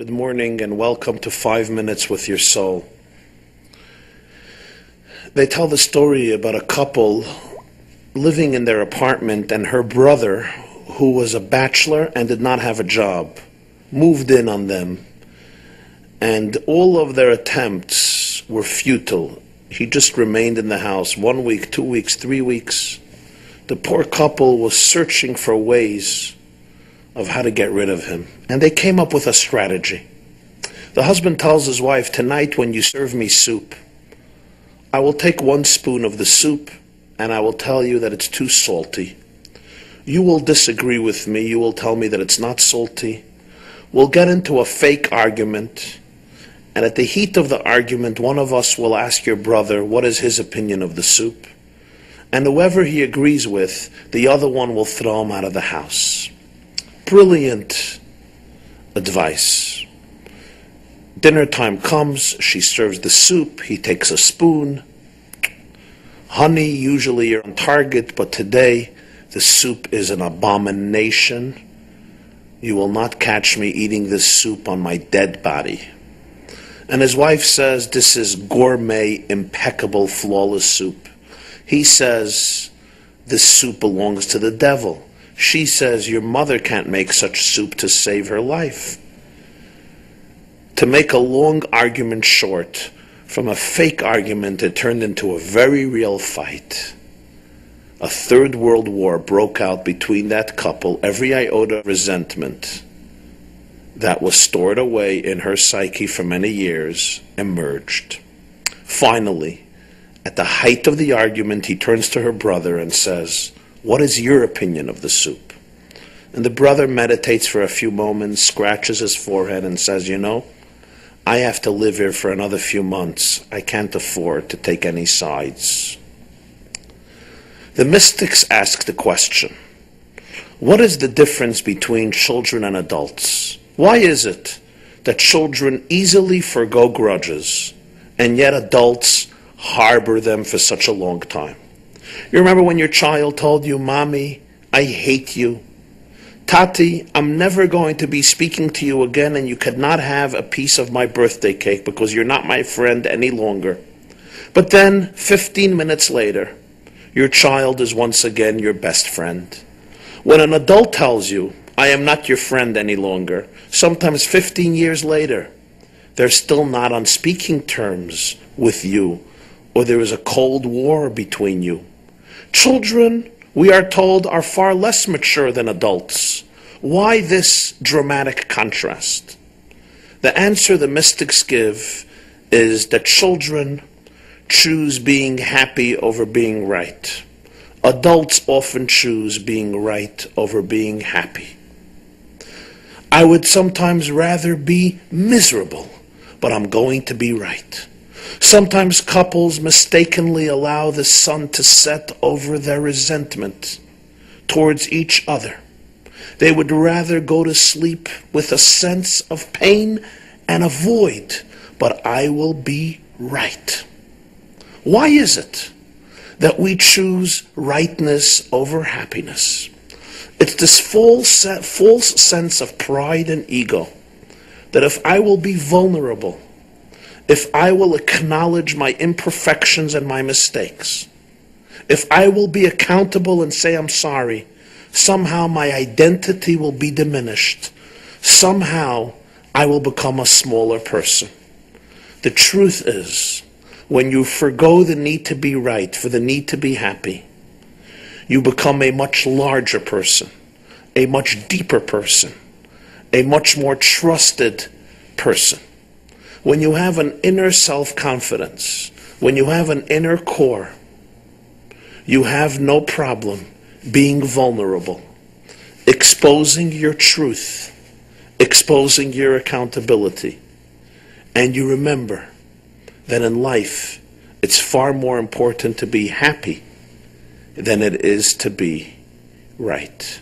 Good morning and welcome to 5 Minutes with Your Soul. They tell the story about a couple living in their apartment, and her brother, who was a bachelor and did not have a job, moved in on them, and all of their attempts were futile. He just remained in the house 1 week, 2 weeks, 3 weeks. The poor couple was searching for ways of how to get rid of him. And they came up with a strategy. The husband tells his wife, "Tonight when you serve me soup, I will take 1 spoon of the soup and I will tell you that it's too salty. You will disagree with me. You will tell me that it's not salty. We'll get into a fake argument. And at the heat of the argument, one of us will ask your brother what is his opinion of the soup. And whoever he agrees with, the other one will throw him out of the house." Brilliant advice. Dinner time comes, she serves the soup, he takes a spoon. Honey, usually you're on target, but today the soup is an abomination. You will not catch me eating this soup on my dead body. And his wife says, "This is gourmet, impeccable, flawless soup." He says, "This soup belongs to the devil." She says, "Your mother can't make such soup to save her life." To make a long argument short, from a fake argument it turned into a very real fight. A third world war broke out between that couple. Every iota of resentment that was stored away in her psyche for many years emerged. Finally, at the height of the argument, he turns to her brother and says, "What is your opinion of the soup?" And the brother meditates for a few moments, scratches his forehead and says, "You know, I have to live here for another few months. I can't afford to take any sides." The mystics ask the question, what is the difference between children and adults? Why is it that children easily forgo grudges, and yet adults harbor them for such a long time? You remember when your child told you, "Mommy, I hate you. Tati, I'm never going to be speaking to you again, and you could not have a piece of my birthday cake because you're not my friend any longer." But then, 15 minutes later, your child is once again your best friend. When an adult tells you, "I am not your friend any longer," sometimes 15 years later, they're still not on speaking terms with you, or there is a cold war between you. Children, we are told, are far less mature than adults. Why this dramatic contrast? The answer the mystics give is that children choose being happy over being right. Adults often choose being right over being happy. I would sometimes rather be miserable, but I'm going to be right. Sometimes couples mistakenly allow the sun to set over their resentment towards each other. They would rather go to sleep with a sense of pain and a void, but I will be right. Why is it that we choose rightness over happiness? It's this false sense of pride and ego that if I will be vulnerable, if I will acknowledge my imperfections and my mistakes, if I will be accountable and say I'm sorry, somehow my identity will be diminished. Somehow I will become a smaller person. The truth is, when you forgo the need to be right for the need to be happy, you become a much larger person, a much deeper person, a much more trusted person. When you have an inner self-confidence, when you have an inner core, you have no problem being vulnerable, exposing your truth, exposing your accountability. And you remember that in life, it's far more important to be happy than it is to be right.